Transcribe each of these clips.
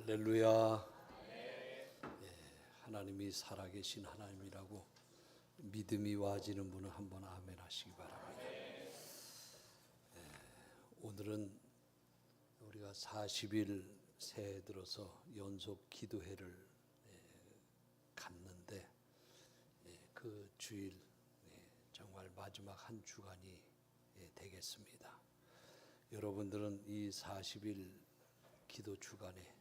할렐루야. 하나님이 살아계신 하나님이라고 믿음이 와지는 분은 한번 아멘 하시기 바랍니다. 오늘은 우리가 40일 새해 들어서 연속 기도회를 갖는데 그 주일 정말 마지막 한 주간이 되겠습니다. 여러분들은 이 40일 기도 주간에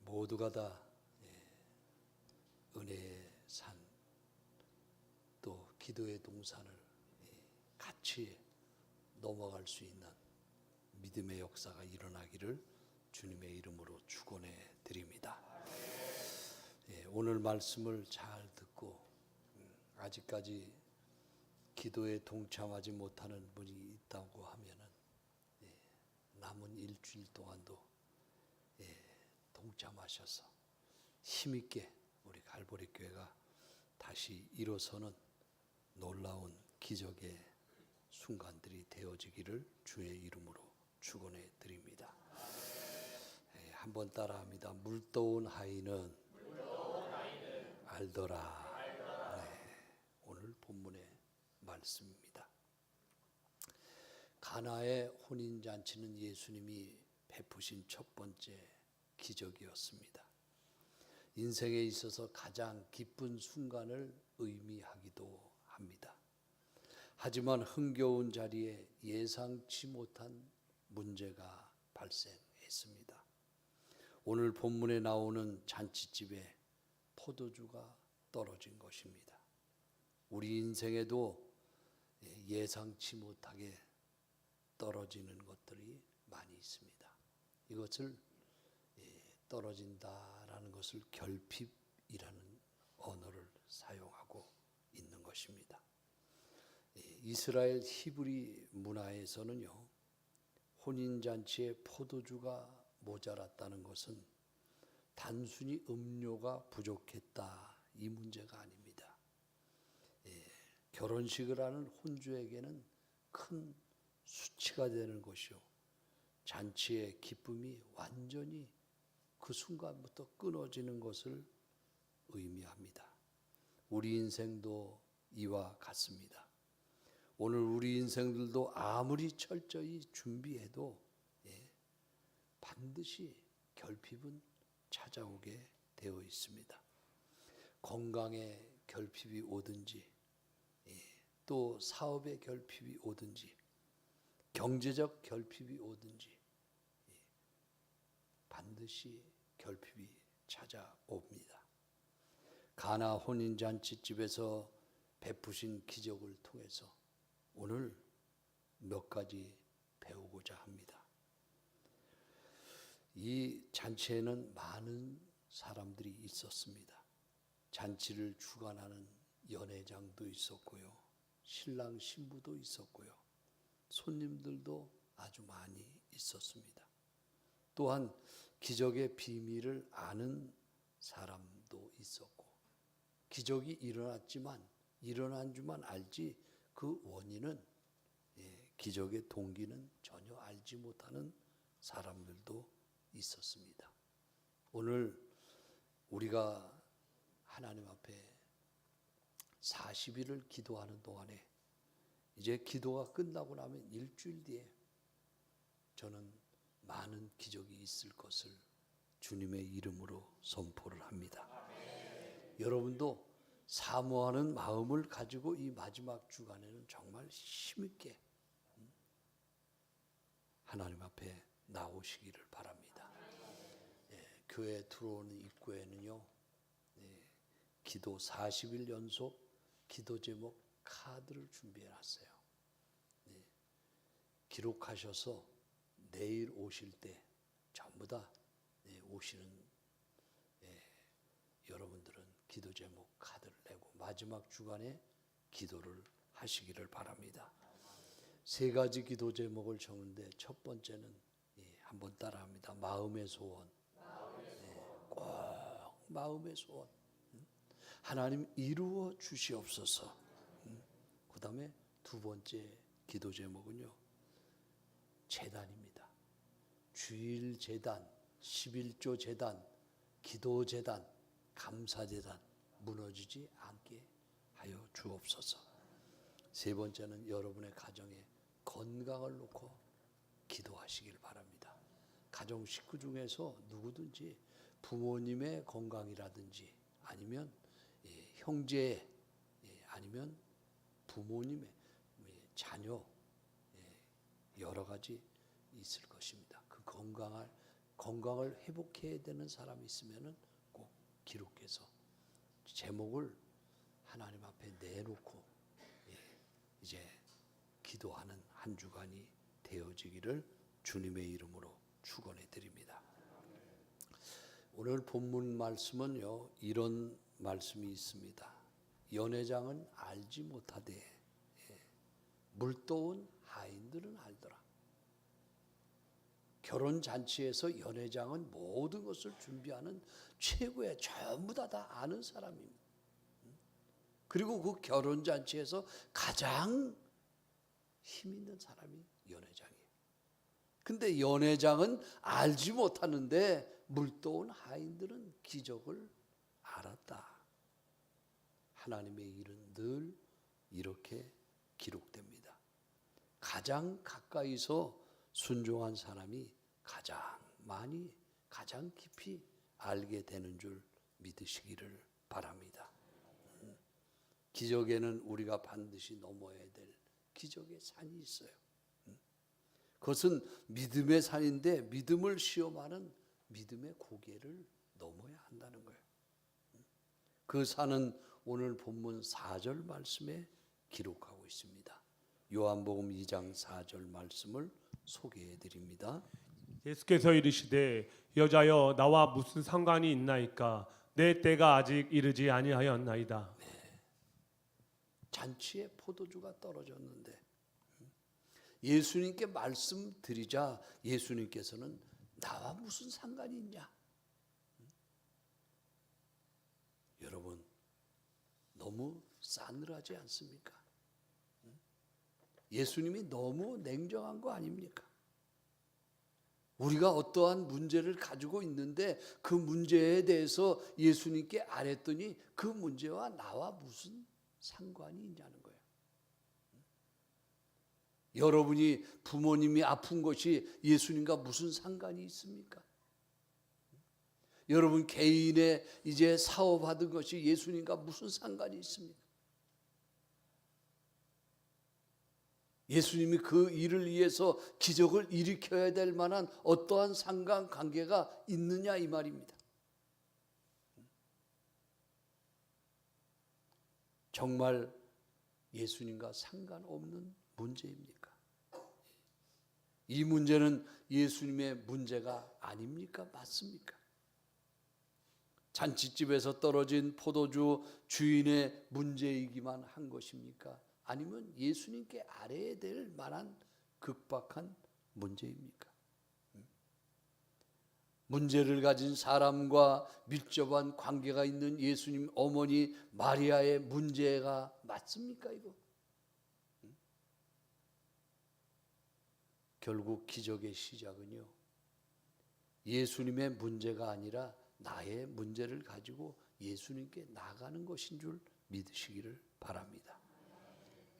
모두가 다 은혜의 산, 또 기도의 동산을 같이 넘어갈 수 있는 믿음의 역사가 일어나기를 주님의 이름으로 축원해 드립니다. 오늘 말씀을 잘 듣고 아직까지 기도에 동참하지 못하는 분이 있다고 하면은 남은 일주일 동안도 동참하셔서 힘있게 우리 갈보리 교회가 다시 일어서는 놀라운 기적의 순간들이 되어지기를 주의 이름으로 축원해 드립니다. 한번 따라합니다. 물떠온 하인은 알더라. 오늘 본문의 말씀입니다. 가나의 혼인잔치는 예수님이 베푸신 첫 번째 기적이었습니다. 인생에 있어서 가장 기쁜 순간을 의미하기도 합니다. 하지만 흥겨운 자리에 예상치 못한 문제가 발생했습니다. 오늘 본문에 나오는 잔치집에 포도주가 떨어진 것입니다. 우리 인생에도 예상치 못하게 떨어지는 것들이 많이 있습니다. 이것을 떨어진다라는 것을 결핍이라는 언어를 사용하고 있는 것입니다. 이스라엘 히브리 문화에서는요, 혼인잔치에 포도주가 모자랐다는 것은 단순히 음료가 부족했다, 이 문제가 아닙니다. 결혼식을 하는 혼주에게는 큰 수치가 되는 것이요, 잔치의 기쁨이 완전히 그 순간부터 끊어지는 것을 의미합니다. 우리 인생도 이와 같습니다. 오늘 우리 인생들도 아무리 철저히 준비해도 반드시 결핍은 찾아오게 되어 있습니다. 건강에 결핍이 오든지, 또 사업에 결핍이 오든지, 경제적 결핍이 오든지 반드시 결핍이 찾아옵니다. 가나 혼인잔치집에서 베푸신 기적을 통해서 오늘 몇 가지 배우고자 합니다. 이 잔치에는 많은 사람들이 있었습니다. 잔치를 주관하는 연회장도 있었고요, 신랑 신부도 있었고요, 손님들도 아주 많이 있었습니다. 또한 기적의 비밀을 아는 사람도 있었고, 기적이 일어난 줄만 알지 그 원인은, 기적의 동기는 전혀 알지 못하는 사람들도 있었습니다. 오늘 우리가 하나님 앞에 40일을 기도하는 동안에 이제 기도가 끝나고 나면 일주일 뒤에 저는 많은 기적이 있을 것을 주님의 이름으로 선포를 합니다. 아멘. 여러분도 사모하는 마음을 가지고 이 마지막 주간에는 정말 힘있게 하나님 앞에 나오시기를 바랍니다. 교회 들어오는 입구에는요, 기도 40일 연속 기도 제목 카드를 준비해 놨어요. 기록하셔서 내일 오실 때 전부 다 오시는 여러분들은 기도 제목 카드를 내고 마지막 주간에 기도를 하시기를 바랍니다. 세 가지 기도 제목을 적는데 첫 번째는 한번 따라합니다. 마음의 소원. 꼭 마음의 소원. 하나님 이루어 주시옵소서. 그 다음에 두 번째 기도 제목은요, 재단입니다. 주일 재단, 11조 재단, 기도 재단, 감사 재단 무너지지 않게 하여 주옵소서. 세 번째는 여러분의 가정에 건강을 놓고 기도하시길 바랍니다. 가정 식구 중에서 누구든지 부모님의 건강이라든지 아니면 형제 아니면 부모님의 자녀 여러 가지 있을 것입니다. 그 건강을 회복해야 되는 사람이 있으면은 꼭 기록해서 제목을 하나님 앞에 내놓고 이제 기도하는 한 주간이 되어지기를 주님의 이름으로 축원해 드립니다. 오늘 본문 말씀은요, 이런 말씀이 있습니다. 연회장은 알지 못하되 물도운 하인들은 알더라. 결혼 잔치에서 연회장은 모든 것을 준비하는 최고의 전부 다 아는 사람입니다. 그리고 그 결혼 잔치에서 가장 힘 있는 사람이 연회장이에요. 근데 연회장은 알지 못하는데 물도운 하인들은 기적을 알았다. 하나님의 일은 늘 이렇게 기록됩니다. 가장 가까이서 순종한 사람이 가장 많이, 가장 깊이 알게 되는 줄 믿으시기를 바랍니다. 기적에는 우리가 반드시 넘어야 될 기적의 산이 있어요. 그것은 믿음의 산인데 믿음을 시험하는 믿음의 고개를 넘어야 한다는 거예요. 그 산은 오늘 본문 4절 말씀에 기록하고 있습니다. 요한복음 2장 4절 말씀을 소개해 드립니다. 예수께서 이르시되 여자여 나와 무슨 상관이 있나이까 내 때가 아직 이르지 아니하였나이다. 잔치에 포도주가 떨어졌는데 예수님께 말씀드리자 예수님께서는 나와 무슨 상관이 있냐? 여러분 너무 싸늘하지 않습니까? 예수님이 너무 냉정한 거 아닙니까? 우리가 어떠한 문제를 가지고 있는데 그 문제에 대해서 예수님께 아뢰더니 그 문제와 나와 무슨 상관이 있냐는 거예요. 여러분이 부모님이 아픈 것이 예수님과 무슨 상관이 있습니까? 여러분 개인의 이제 사업하던 것이 예수님과 무슨 상관이 있습니까? 예수님이 그 일을 위해서 기적을 일으켜야 될 만한 어떠한 상관관계가 있느냐 이 말입니다. 정말 예수님과 상관없는 문제입니까? 이 문제는 예수님의 문제가 아닙니까? 맞습니까? 잔치집에서 떨어진 포도주 주인의 문제이기만 한 것입니까? 아니면 예수님께 아뢰야 될 만한 극박한 문제입니까? 문제를 가진 사람과 밀접한 관계가 있는 예수님 어머니 마리아의 문제가 맞습니까 이거? 결국 기적의 시작은요, 예수님의 문제가 아니라 나의 문제를 가지고 예수님께 나가는 것인 줄 믿으시기를 바랍니다.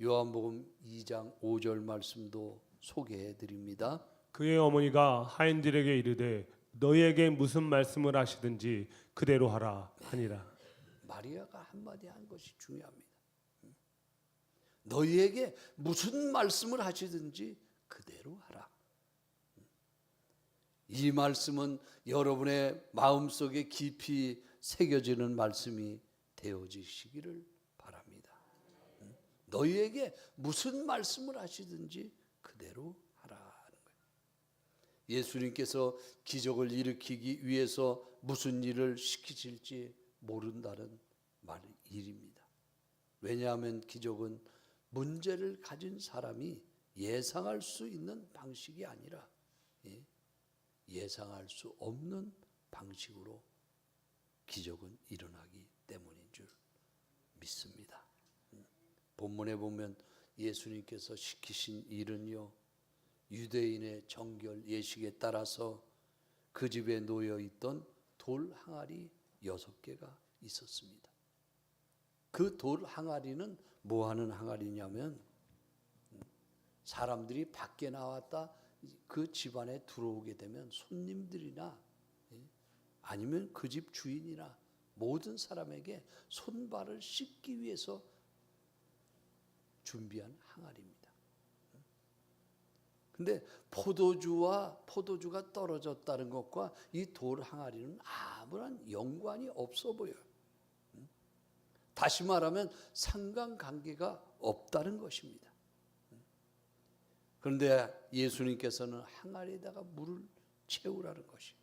요한복음 2장 5절 말씀도 소개해 드립니다. 그의 어머니가 하인들에게 이르되 너희에게 무슨 말씀을 하시든지 그대로 하라 하니라. 마리아가 한마디 한 것이 중요합니다. 너희에게 무슨 말씀을 하시든지 그대로 하라. 이 말씀은 여러분의 마음속에 깊이 새겨지는 말씀이 되어지시기를 바랍니다. 너희에게 무슨 말씀을 하시든지 그대로 하라는 거예요. 예수님께서 기적을 일으키기 위해서 무슨 일을 시키실지 모른다는 일입니다. 왜냐하면 기적은 문제를 가진 사람이 예상할 수 있는 방식이 아니라 예상할 수 없는 방식으로 기적은 일어나기 때문인 줄 믿습니다. 본문에 보면 예수님께서 시키신 일은요, 유대인의 정결 예식에 따라서 그 집에 놓여 있던 돌 항아리 6개가 있었습니다. 그 돌 항아리는 뭐 하는 항아리냐면 사람들이 밖에 나왔다 그 집안에 들어오게 되면 손님들이나 아니면 그 집 주인이나 모든 사람에게 손발을 씻기 위해서 준비한 항아리입니다. 근데 포도주가 떨어졌다는 것과 이 돌 항아리는 아무런 연관이 없어 보여요. 다시 말하면 상관관계가 없다는 것입니다. 그런데 예수님께서는 항아리에다가 물을 채우라는 것이.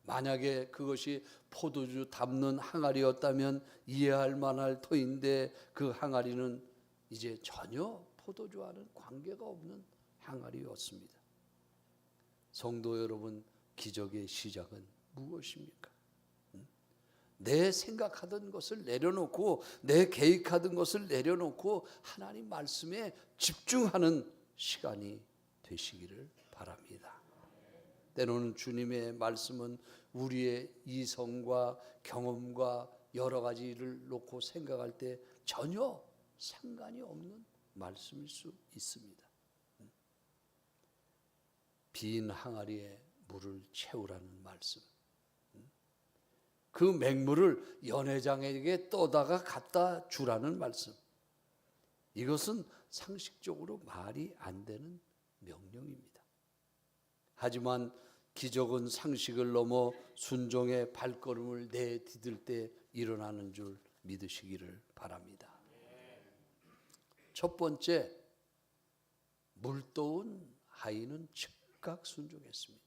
만약에 그것이 포도주 담는 항아리였다면 이해할 만할 터인데 그 항아리는 이제 전혀 포도주와는 관계가 없는 항아리였습니다. 성도 여러분, 기적의 시작은 무엇입니까? 내 생각하던 것을 내려놓고 내 계획하던 것을 내려놓고 하나님 말씀에 집중하는 시간이 되시기를 바랍니다. 때로는 주님의 말씀은 우리의 이성과 경험과 여러 가지를 놓고 생각할 때 전혀 상관이 없는 말씀일 수 있습니다. 빈 항아리에 물을 채우라는 말씀. 그 맹물을 연회장에게 떠다가 갖다 주라는 말씀. 이것은 상식적으로 말이 안 되는 명령입니다. 하지만 기적은 상식을 넘어 순종의 발걸음을 내디딜 때 일어나는 줄 믿으시기를 바랍니다. 첫 번째, 물떠온 아이는 즉각 순종했습니다.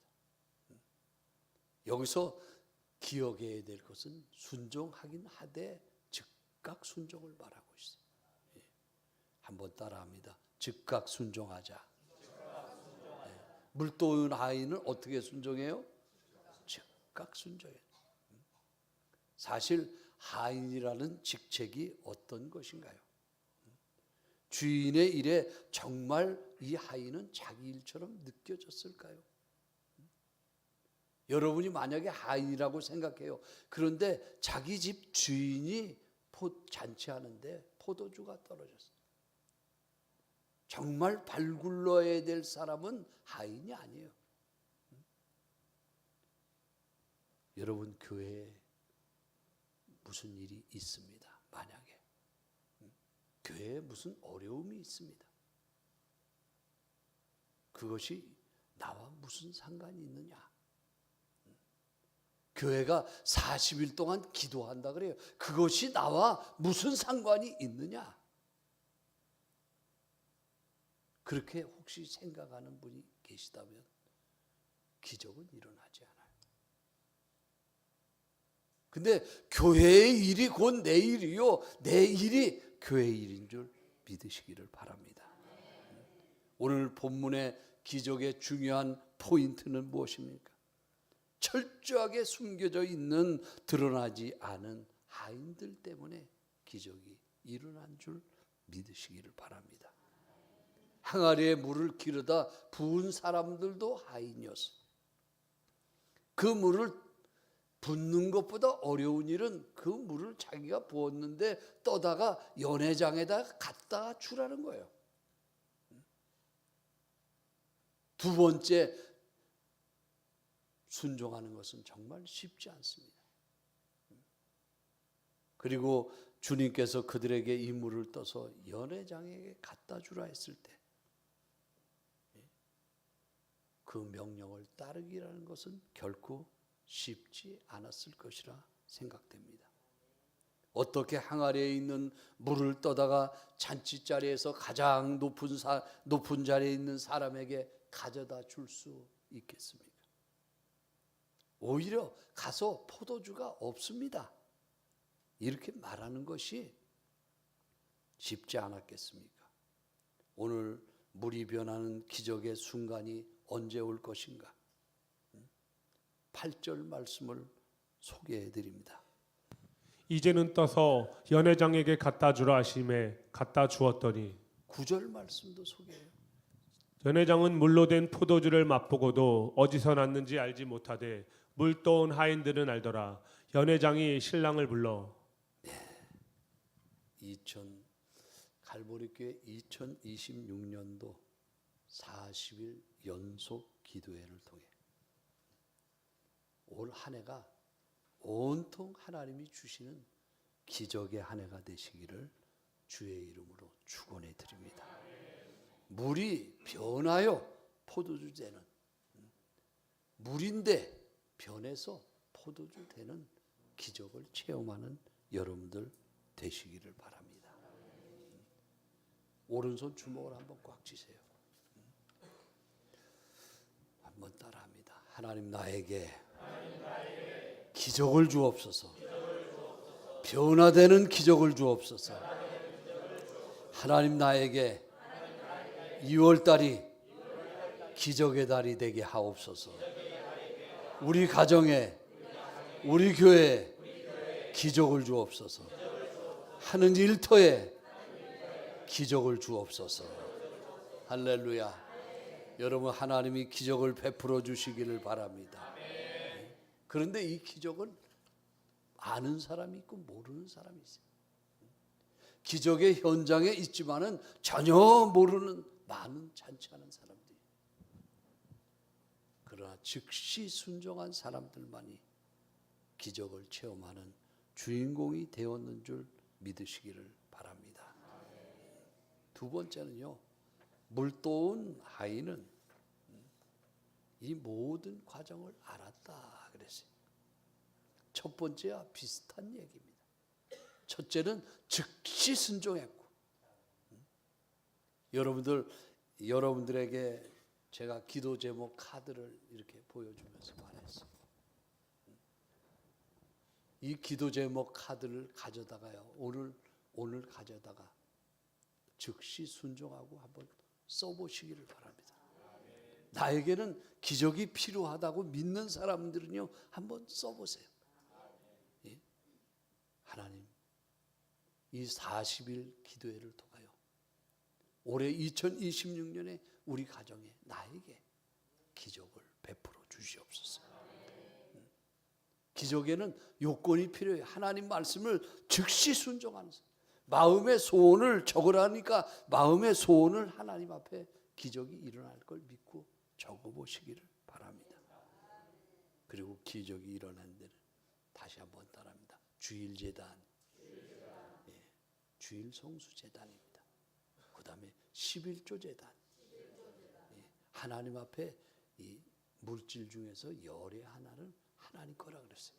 여기서 기억해야 될 것은 순종하긴 하되 즉각 순종을 말하고 있어요. 한번 따라합니다. 즉각 순종하자. 물떠온 아이는 어떻게 순종해요? 즉각 순종해요. 사실 하인이라는 직책이 어떤 것인가요? 주인의 일에 정말 이 하인은 자기 일처럼 느껴졌을까요? 여러분이 만약에 하인이라고 생각해요. 그런데 자기 집 주인이 잔치하는데 포도주가 떨어졌어요. 정말 발굴러야 될 사람은 하인이 아니에요. 여러분, 교회에 무슨 일이 있습니다. 만약에 교회에 무슨 어려움이 있습니다. 그것이 나와 무슨 상관이 있느냐? 교회가 40일 동안 기도한다 그래요. 그것이 나와 무슨 상관이 있느냐? 그렇게 혹시 생각하는 분이 계시다면 기적은 일어나지 않아요. 근데 교회의 일이 곧 내 일이요, 내 일이 교회의 일인 줄 믿으시기를 바랍니다. 오늘 본문의 기적의 중요한 포인트는 무엇입니까? 철저하게 숨겨져 있는 드러나지 않은 하인들 때문에 기적이 일어난 줄 믿으시기를 바랍니다. 항아리에 물을 기르다 부은 사람들도 하인이었어요. 그 물을 붓는 것보다 어려운 일은 그 물을 자기가 부었는데 떠다가 연회장에다 갖다 주라는 거예요. 두 번째, 순종하는 것은 정말 쉽지 않습니다. 그리고 주님께서 그들에게 이 물을 떠서 연회장에게 갖다 주라 했을 때 그 명령을 따르기라는 것은 결코 쉽지 않았을 것이라 생각됩니다. 어떻게 항아리에 있는 물을 떠다가 잔치자리에서 가장 높은 자리에 있는 사람에게 가져다 줄 수 있겠습니까? 오히려 가서 포도주가 없습니다. 이렇게 말하는 것이 쉽지 않았겠습니까? 오늘 물이 변하는 기적의 순간이 언제 올 것인가? 8절 말씀을 소개해 드립니다. 이제는 떠서 연회장에게 갖다 주라 하심에 갖다 주었더니 9절 말씀도 소개해요. 연회장은 물로 된 포도주를 맛보고도 어디서 났는지 알지 못하되 물떠온 하인들은 알더라. 연회장이 신랑을 불러 갈보리교회 2026년도 40일 연속 기도회를 통해 올 한 해가 온통 하나님이 주시는 기적의 한 해가 되시기를 주의 이름으로 축원해 드립니다. 물이 변하여 포도주 되는, 물인데 변해서 포도주 되는 기적을 체험하는 여러분들 되시기를 바랍니다. 오른손 주먹을 한번 꽉 쥐세요. 한번 따라합니다. 하나님 나에게 기적을 주옵소서. 변화되는 기적을 주옵소서. 하나님 나에게 2월달이 기적의 달이 되게 하옵소서. 우리 가정에, 우리 교회에 기적을 주옵소서. 하는 일터에 기적을 주옵소서. 할렐루야. 여러분, 하나님이 기적을 베풀어 주시기를 바랍니다. 그런데 이 기적은 아는 사람이 있고 모르는 사람이 있어요. 기적의 현장에 있지만은 전혀 모르는 많은 잔치 않은 사람들이. 그러나 즉시 순종한 사람들만이 기적을 체험하는 주인공이 되었는 줄 믿으시기를 바랍니다. 두 번째는요, 물떠온 하인은 이 모든 과정을 알았다 그랬어요. 첫 번째와 비슷한 얘기입니다. 첫째는 즉시 순종했고, 여러분들에게 제가 기도 제목 카드를 이렇게 보여주면서 말했어요. 이 기도 제목 카드를 가져다가요, 오늘 가져다가 즉시 순종하고 한번 써보시기를 바랍니다. 나에게는 기적이 필요하다고 믿는 사람들은요, 한번 써보세요. 예? 하나님, 이 40일 기도회를 통하여 올해 2026년에 우리 가정에 나에게 기적을 베풀어 주시옵소서. 기적에는 요건이 필요해요. 하나님 말씀을 즉시 순종하는 사람. 마음의 소원을 적으라니까 마음의 소원을 하나님 앞에 기적이 일어날 걸 믿고 적어보시기를 바랍니다. 그리고 기적이 일어난 데는 다시 한번 따라합니다. 주일제단, 주일 성수제단입니다. 그 다음에 11조제단, 하나님 앞에 이 물질 중에서 열의 하나는 하나님 거라 그랬어요.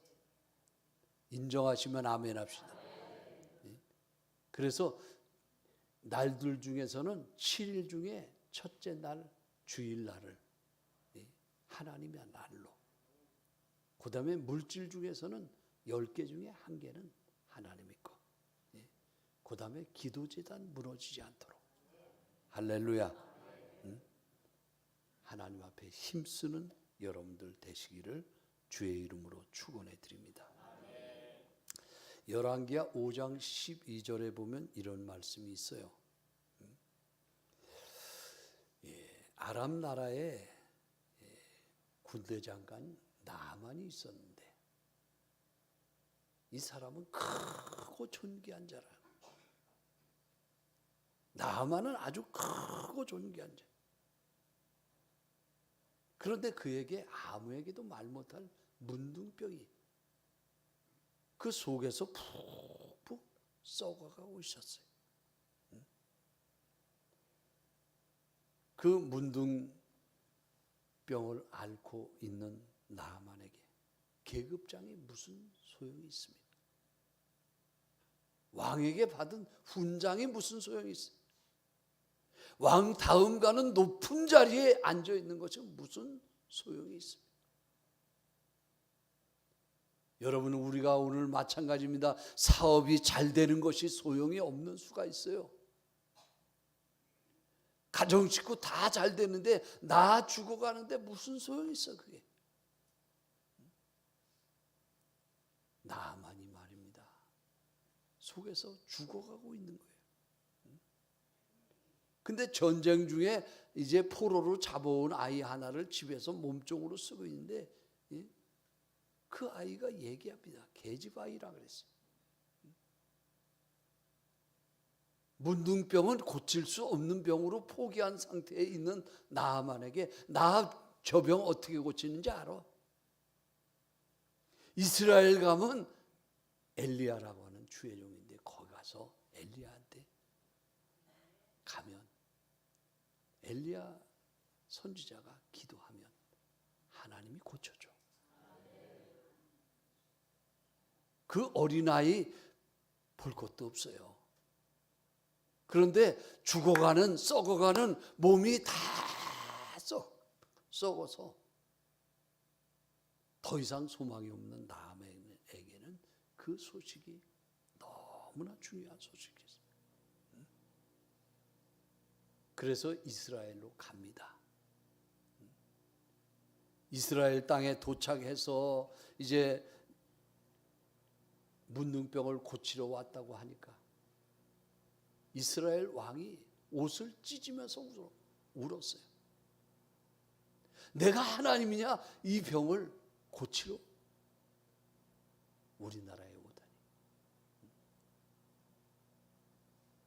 인정하시면 아멘 합시다. 그래서 날들 중에서는 7일 중에 첫째 날 주일날을 하나님의 날로, 그 다음에 물질 중에서는 10개 중에 1개는 하나님의 거, 그 다음에 기도제단 무너지지 않도록, 할렐루야, 하나님 앞에 힘쓰는 여러분들 되시기를 주의 이름으로 축원해 드립니다. 열왕기하 5장 12절에 보면 이런 말씀이 있어요. 아람 나라에 군대 장관 나만이 있었는데 이 사람은 크고 존귀한 자라. 나만은 아주 크고 존귀한 자. 그런데 그에게 아무에게도 말 못할 문둥병이 그 속에서 푹푹 썩어가고 있었어요. 그 문둥병을 앓고 있는 나만에게 계급장이 무슨 소용이 있습니까? 왕에게 받은 훈장이 무슨 소용이 있어요? 왕 다음 가는 높은 자리에 앉아 있는 것이 무슨 소용이 있습니까? 여러분, 우리가 오늘 마찬가지입니다. 사업이 잘 되는 것이 소용이 없는 수가 있어요. 가정 식구 다 잘 되는데 나 죽어가는데 무슨 소용이 있어 그게. 나만이 말입니다. 속에서 죽어가고 있는 거예요. 근데 전쟁 중에 이제 포로로 잡아온 아이 하나를 집에서 몸종으로 쓰고 있는데 그 아이가 얘기합니다. 계집아이라 그랬어요. 문둥병은 고칠 수 없는 병으로 포기한 상태에 있는 나아만에게 나 저 병 어떻게 고치는지 알아? 이스라엘 가면 엘리야라고 하는 주의 종인데 거기 가서 엘리야한테 가면 엘리야 선지자가 기도하면 하나님이 고쳐줘. 그 어린아이 볼 것도 없어요. 그런데 죽어가는 썩어가는 몸이 다 썩어서 더 이상 소망이 없는 나아만에게는 그 소식이 너무나 중요한 소식이었어요. 그래서 이스라엘로 갑니다. 이스라엘 땅에 도착해서 이제 문둥병을 고치러 왔다고 하니까 이스라엘 왕이 옷을 찢으면서 울었어요. 내가 하나님이냐 이 병을 고치러 우리나라에 오다니.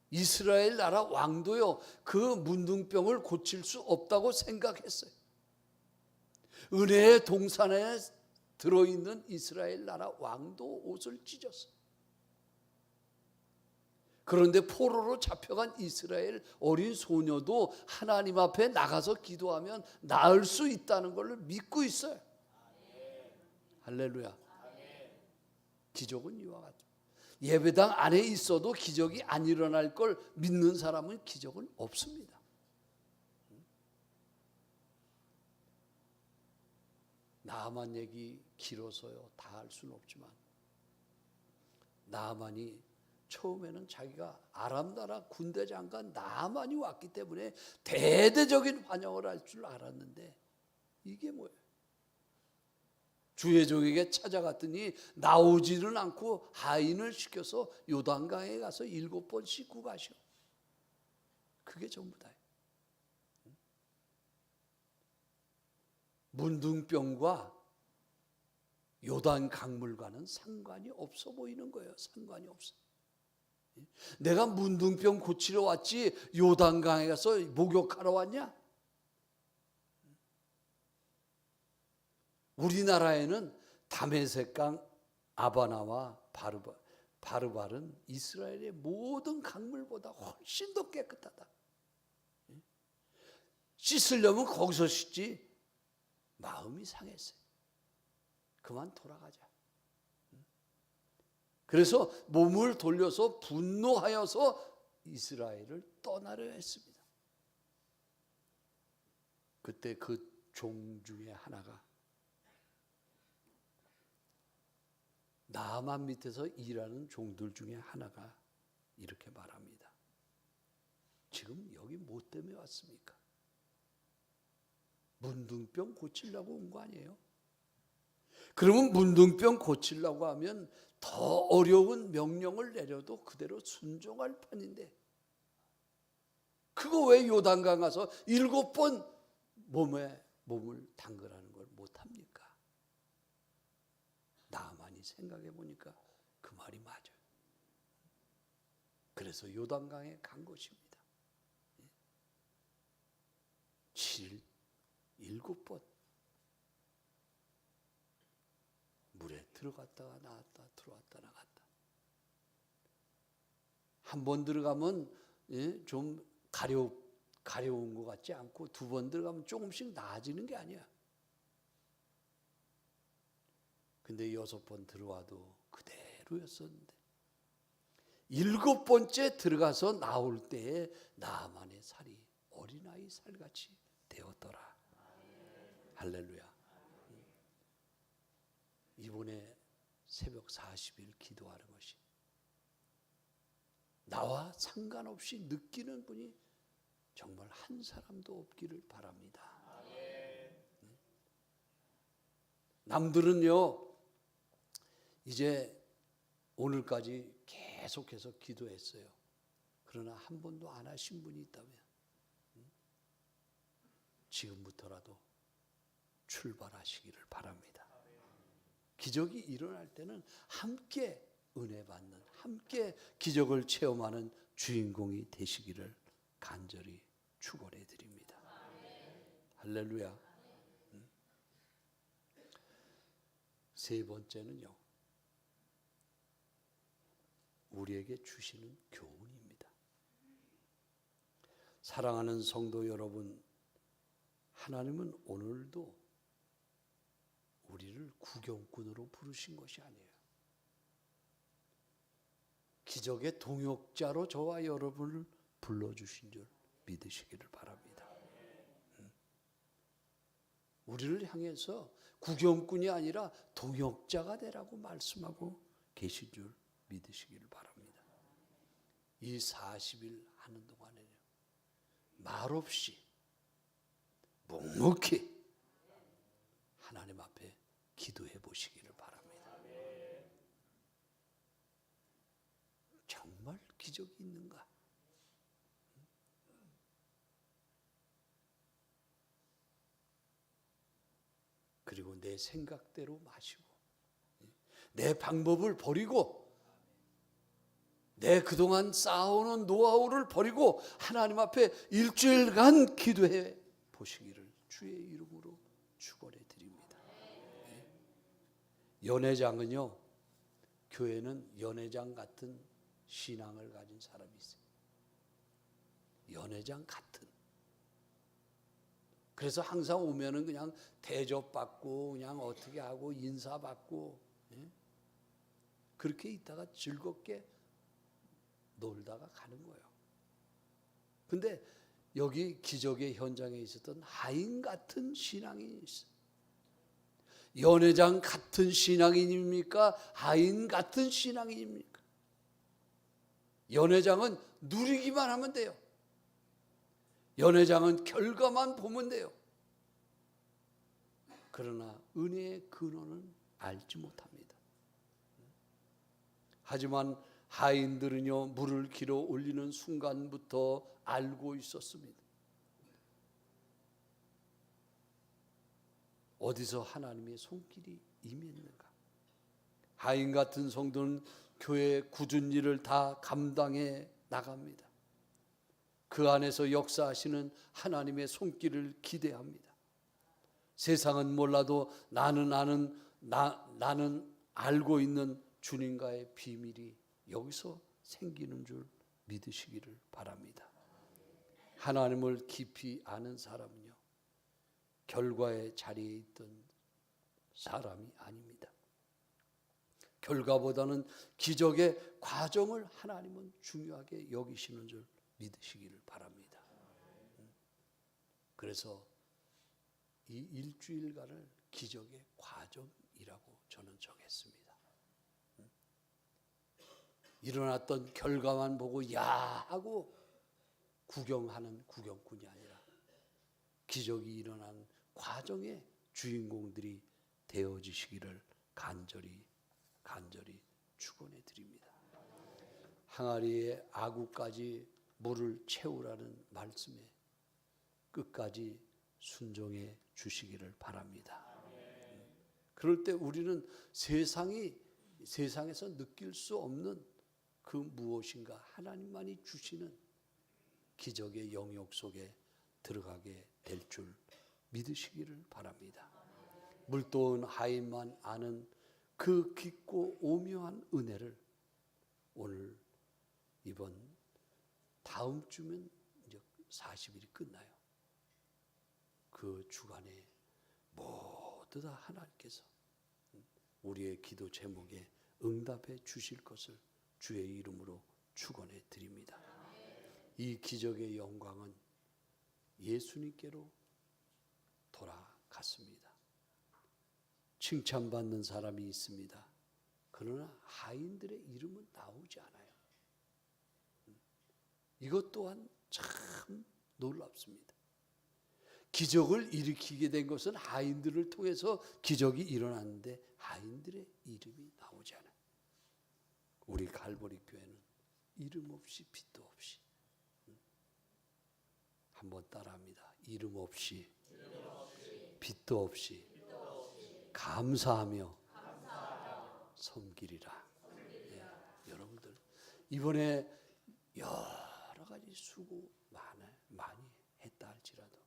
이스라엘 나라 왕도요 그 문둥병을 고칠 수 없다고 생각했어요. 은혜의 동산에 들어있는 이스라엘 나라 왕도 옷을 찢었어요. 그런데 포로로 잡혀간 이스라엘 어린 소녀도 하나님 앞에 나가서 기도하면 나을 수 있다는 걸 믿고 있어요. 할렐루야. 기적은 이와 같죠. 예배당 안에 있어도 기적이 안 일어날 걸 믿는 사람은 기적은 없습니다. 나아만 얘기 길어서요 다 할 수는 없지만 나아만이 처음에는 자기가 아람 나라 군대 장관 나아만이 왔기 때문에 대대적인 환영을 할 줄 알았는데 이게 뭐예요? 주의 종에게 찾아갔더니 나오지는 않고 하인을 시켜서 요단강에 가서 7번 씻고 가셔. 그게 전부 다예요. 문둥병과 요단 강물과는 상관이 없어 보이는 거예요. 상관이 없어. 내가 문둥병 고치러 왔지 요단강에 가서 목욕하러 왔냐? 우리나라에는 다메섹강, 아바나와 바르발은 이스라엘의 모든 강물보다 훨씬 더 깨끗하다. 씻으려면 거기서 씻지. 마음이 상했어요. 그만 돌아가자. 그래서 몸을 돌려서 분노하여서 이스라엘을 떠나려 했습니다. 그때 그 종 중에 하나가 나아만 밑에서 일하는 종들 중에 하나가 이렇게 말합니다. 지금 여기 뭐 때문에 왔습니까? 문둥병 고치려고 온 거 아니에요? 그러면 문둥병 고치려고 하면 더 어려운 명령을 내려도 그대로 순종할 판인데 그거 왜 요단강 가서 7번 몸을 담그라는 걸 못합니까? 나만이 생각해 보니까 그 말이 맞아요. 그래서 요단강에 간 것입니다. 7번 물에 들어갔다가 나왔다 들어왔다 나갔다. 한 번 들어가면 좀 가려운 것 같지 않고 2번 들어가면 조금씩 나아지는 게 아니야. 근데 6번 들어와도 그대로였었는데 7번째 들어가서 나올 때에 나만의 살이 어린아이 살같이 되었더라. 할렐루야. 이번에 새벽 40일 기도하는 것이 나와 상관없이 느끼는 분이 정말 한 사람도 없기를 바랍니다. 남들은요 이제 오늘까지 계속해서 기도했어요. 그러나 한 번도 안 하신 분이 있다면 지금부터라도 출발하시기를 바랍니다. 기적이 일어날 때는 함께 은혜 받는, 함께 기적을 체험하는 주인공이 되시기를 간절히 축원해 드립니다. 할렐루야. 세 번째는요, 우리에게 주시는 교훈입니다. 사랑하는 성도 여러분, 하나님은 오늘도 우리를 구경꾼으로 부르신 것이 아니에요. 기적의 동역자로 저와 여러분을 불러주신 줄 믿으시기를 바랍니다. 우리를 향해서 구경꾼이 아니라 동역자가 되라고 말씀하고 계신 줄 믿으시기를 바랍니다. 이 40일 하는 동안에는 말없이 묵묵히 하나님 앞에 기도해 보시기를 바랍니다. 정말 기적이 있는가? 그리고 내 생각대로 마시고, 내 방법을 버리고, 내 그동안 쌓아오는 노하우를 버리고 하나님 앞에 일주일간 기도해 보시기를 주의 이름으로 축원해 드립니다. 연회장은요, 교회는 연회장 같은 신앙을 가진 사람이 있어요. 연회장 같은. 그래서 항상 오면은 그냥 대접받고 그냥 어떻게 하고 인사받고, 그렇게 있다가 즐겁게 놀다가 가는 거예요. 근데 여기 기적의 현장에 있었던 하인 같은 신앙인이 있어요. 연회장 같은 신앙인입니까? 하인 같은 신앙인입니까? 연회장은 누리기만 하면 돼요. 연회장은 결과만 보면 돼요. 그러나 은혜의 근원은 알지 못합니다. 하지만 하인들은요, 물을 길어 올리는 순간부터 알고 있었습니다. 어디서 하나님의 손길이 임했는가? 하인 같은 성도는 교회의 굳은 일을 다 감당해 나갑니다. 그 안에서 역사하시는 하나님의 손길을 기대합니다. 세상은 몰라도 나는 알고 있는 주님과의 비밀이 여기서 생기는 줄 믿으시기를 바랍니다. 하나님을 깊이 아는 사람은요, 결과의 자리에 있던 사람이 아닙니다. 결과보다는 기적의 과정을 하나님은 중요하게 여기시는 줄 믿으시기를 바랍니다. 그래서 이 일주일간을 기적의 과정이라고 저는 정했습니다. 일어났던 결과만 보고 야 하고 구경하는 구경꾼이 아니라 기적이 일어난 과정의 주인공들이 되어지시기를 간절히 축원해 드립니다. 항아리에 아구까지 물을 채우라는 말씀에 끝까지 순종해 주시기를 바랍니다. 그럴 때 우리는 세상에서 느낄 수 없는 그 무엇인가 하나님만이 주시는 기적의 영역 속에 들어가게 될 줄 믿으시기를 바랍니다. 물도원 하인만 아는 그 깊고 오묘한 은혜를 오늘 이번 다음 주면 이제 40일이 끝나요. 그 주간에 모두 다 하나님께서 우리의 기도 제목에 응답해 주실 것을 주의 이름으로 축원해 드립니다. 이 기적의 영광은 예수님께로 돌아갔습니다. 칭찬받는 사람이 있습니다. 그러나 하인들의 이름은 나오지 않아요. 이것 또한 참 놀랍습니다. 기적을 일으키게 된 것은 하인들을 통해서 기적이 일어났는데 하인들의 이름이 나오지 않아요. 우리 갈보리 교회는 이름 없이 빛도 없이, 한번 따라합니다. 이름 없이 빚도 없이 감사하며 섬기리라. 예, 여러분들 이번에 여러 가지 수고 많이 했다 할지라도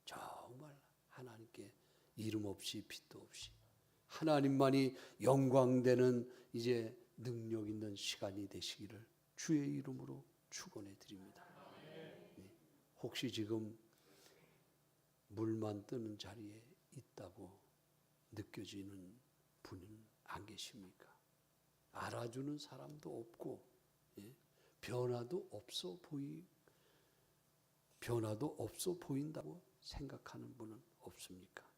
정말 하나님께 이름 없이 빚도 없이 하나님만이 영광되는 이제 능력 있는 시간이 되시기를 주의 이름으로 축원해 드립니다. 네, 혹시 지금 물만 뜨는 자리에 있다고 느껴지는 분은 안 계십니까? 알아주는 사람도 없고, 예? 변화도 없어 보인다고 생각하는 분은 없습니까?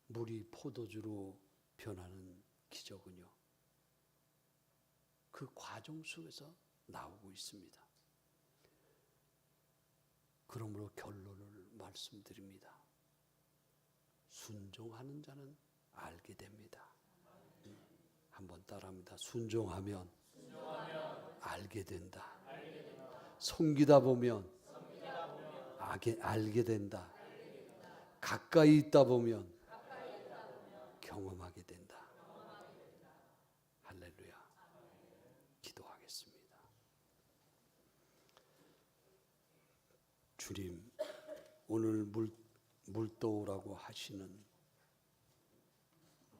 물이 포도주로 변하는 기적은요, 그 과정 속에서 나오고 있습니다. 그러므로 결론을 말씀드립니다. 순종하는 자는 알게 됩니다. 한번 따라합니다. 순종하면 알게 된다. 섬기다 보면 알게 된다. 가까이 있다 보면 경험하게 된다. 할렐루야. 기도하겠습니다. 주님, 오늘 물도우라고 하시는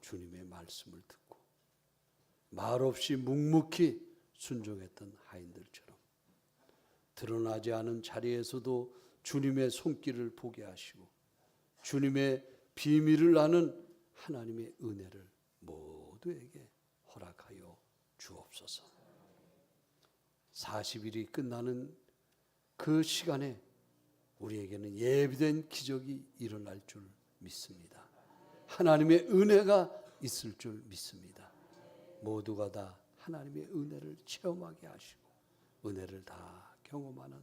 주님의 말씀을 듣고 말없이 묵묵히 순종했던 하인들처럼 드러나지 않은 자리에서도 주님의 손길을 보게 하시고 주님의 비밀을 아는 하나님의 은혜를 모두에게 허락하여 주옵소서. 40일이 끝나는 그 시간에 우리에게는 예비된 기적이 일어날 줄 믿습니다. 하나님의 은혜가 있을 줄 믿습니다. 모두가 다 하나님의 은혜를 체험하게 하시고 은혜를 다 경험하는